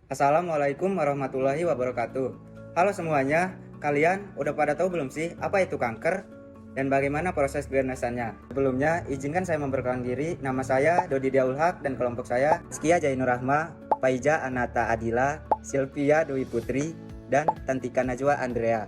Assalamualaikum warahmatullahi wabarakatuh. Halo semuanya, kalian udah pada tahu belum sih apa itu kanker dan bagaimana proses keganasannya? Sebelumnya, izinkan saya memperkenalkan diri. Nama saya Dodi Diaul Haq dan kelompok saya Skia Jainur Rahma, Faiza Anata Adila, Sylvia Dwi Putri, dan Tantika Najwa Andrea.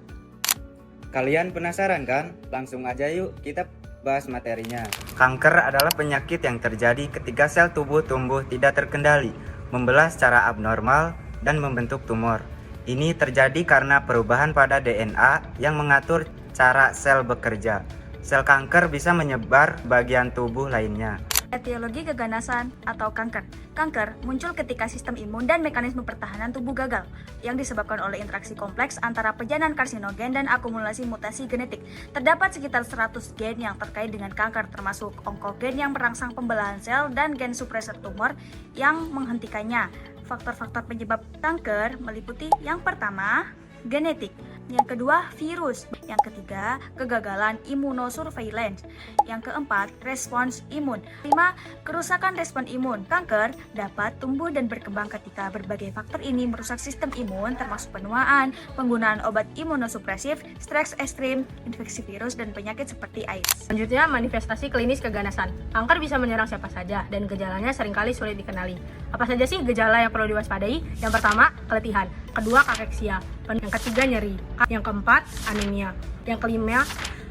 Kalian penasaran kan? Langsung aja yuk kita bahas materinya. Kanker adalah penyakit yang terjadi ketika sel tubuh tumbuh tidak terkendali, membelah secara abnormal, dan membentuk tumor. Ini terjadi karena perubahan pada DNA yang mengatur cara sel bekerja. Sel kanker bisa menyebar bagian tubuh lainnya. Etiologi keganasan atau kanker. Kanker muncul ketika sistem imun dan mekanisme pertahanan tubuh gagal, yang disebabkan oleh interaksi kompleks antara pejanan karsinogen dan akumulasi mutasi genetik. Terdapat sekitar 100 gen yang terkait dengan kanker, termasuk onkogen yang merangsang pembelahan sel dan gen supresor tumor yang menghentikannya. Faktor-faktor penyebab kanker meliputi yang pertama, genetik. Yang kedua, virus. Yang ketiga, kegagalan imunosurveillance. Yang keempat, respons imun. 5. Kerusakan respon imun. Kanker dapat tumbuh dan berkembang ketika berbagai faktor ini merusak sistem imun, termasuk penuaan, penggunaan obat imunosupresif, stres ekstrim, infeksi virus, dan penyakit seperti AIDS. Selanjutnya, manifestasi klinis keganasan. Kanker bisa menyerang siapa saja dan gejalanya seringkali sulit dikenali. Apa saja sih gejala yang perlu diwaspadai? Yang pertama, keletihan. Kedua, kakeksia. Yang ketiga, nyeri. Yang keempat, anemia. Yang kelima,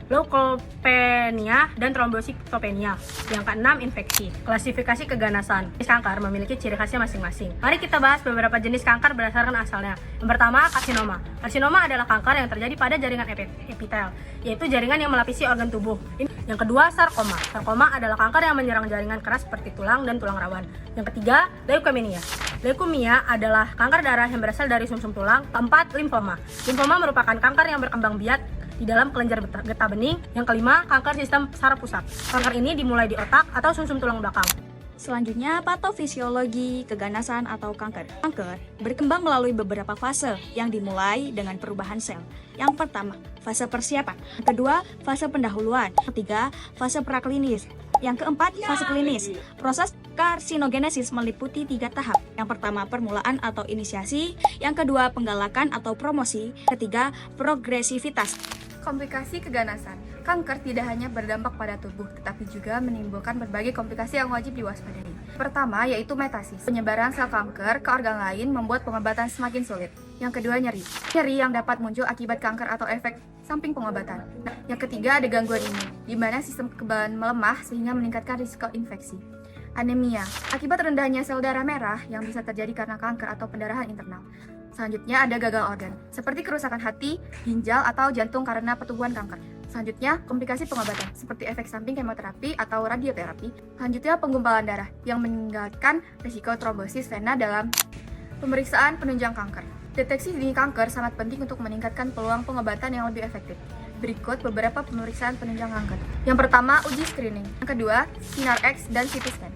leukopenia dan trombositopenia. Yang keenam, infeksi. Klasifikasi keganasan. Jenis kanker memiliki ciri khasnya masing-masing. Mari kita bahas beberapa jenis kanker berdasarkan asalnya. Yang pertama, karsinoma. Karsinoma adalah kanker yang terjadi pada jaringan epitel, yaitu jaringan yang melapisi organ tubuh. Yang kedua, sarkoma. Sarkoma adalah kanker yang menyerang jaringan keras seperti tulang dan tulang rawan. Yang ketiga, leukemia. Leukemia adalah kanker darah yang berasal dari sumsum tulang. Keempat, limfoma. Limfoma merupakan kanker yang berkembang biak di dalam kelenjar getah bening. Yang kelima, kanker sistem saraf pusat. Kanker ini dimulai di otak atau sumsum tulang belakang. Selanjutnya, patofisiologi keganasan atau kanker. Kanker berkembang melalui beberapa fase yang dimulai dengan perubahan sel. Yang pertama, fase persiapan. Yang kedua, fase pendahuluan. Yang ketiga, fase praklinis. Yang keempat, fase klinis. Proses karsinogenesis meliputi 3 tahap. Yang pertama, permulaan atau inisiasi. Yang kedua, penggalakan atau promosi. Ketiga, progresivitas. Komplikasi keganasan. Kanker tidak hanya berdampak pada tubuh, tetapi juga menimbulkan berbagai komplikasi yang wajib diwaspadai. Pertama, yaitu metasis. Penyebaran sel kanker ke organ lain membuat pengobatan semakin sulit. Yang kedua, nyeri. Nyeri yang dapat muncul akibat kanker atau efek samping pengobatan. Yang ketiga, ada gangguan imun, di mana sistem kekebalan melemah sehingga meningkatkan risiko infeksi. Anemia, akibat rendahnya sel darah merah yang bisa terjadi karena kanker atau pendarahan internal. Selanjutnya ada gagal organ, seperti kerusakan hati, ginjal, atau jantung karena pertumbuhan kanker. Selanjutnya, komplikasi pengobatan, seperti efek samping kemoterapi atau radioterapi. Selanjutnya, penggumpalan darah, yang meningkatkan risiko trombosis vena dalam pemeriksaan penunjang kanker. Deteksi dini kanker sangat penting untuk meningkatkan peluang pengobatan yang lebih efektif. Berikut beberapa pemeriksaan penunjang kanker. Yang pertama, uji screening. Yang kedua, sinar X dan CT scan.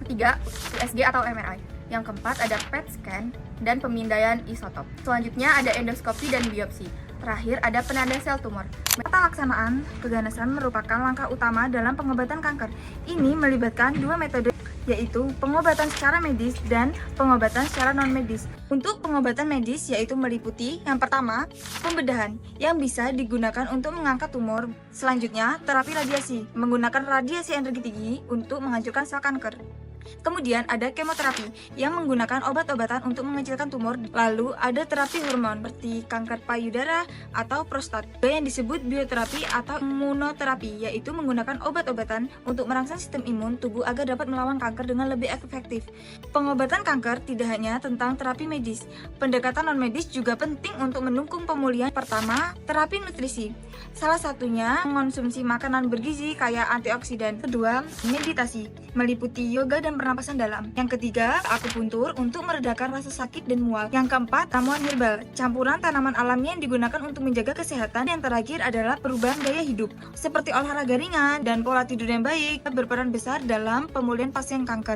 Ketiga, USG atau MRI. Yang keempat, ada PET scan dan pemindaian isotop. Selanjutnya ada endoskopi dan biopsi. Terakhir, ada penanda sel tumor. Tata laksanaan keganasan merupakan langkah utama dalam pengobatan kanker. Ini melibatkan 2 metode, yaitu pengobatan secara medis dan pengobatan secara non-medis. Untuk pengobatan medis yaitu meliputi yang pertama, pembedahan yang bisa digunakan untuk mengangkat tumor. Selanjutnya, terapi radiasi, menggunakan radiasi energi tinggi untuk menghancurkan sel kanker. Kemudian ada kemoterapi yang menggunakan obat-obatan untuk mengecilkan tumor. Lalu ada terapi hormon seperti kanker payudara atau prostat. Ada yang disebut bioterapi atau imunoterapi, yaitu menggunakan obat-obatan untuk merangsang sistem imun tubuh agar dapat melawan kanker dengan lebih efektif. Pengobatan kanker tidak hanya tentang terapi medis. Pendekatan non-medis juga penting untuk mendukung pemulihan. Pertama, terapi nutrisi. Salah satunya mengonsumsi makanan bergizi kaya antioksidan. Kedua, meditasi, meliputi yoga dan pernapasan dalam. Yang ketiga, akupuntur untuk meredakan rasa sakit dan mual. Yang keempat, ramuan herbal, campuran tanaman alami yang digunakan untuk menjaga kesehatan. Yang terakhir adalah perubahan gaya hidup, seperti olahraga ringan dan pola tidur yang baik berperan besar dalam pemulihan pasien kanker.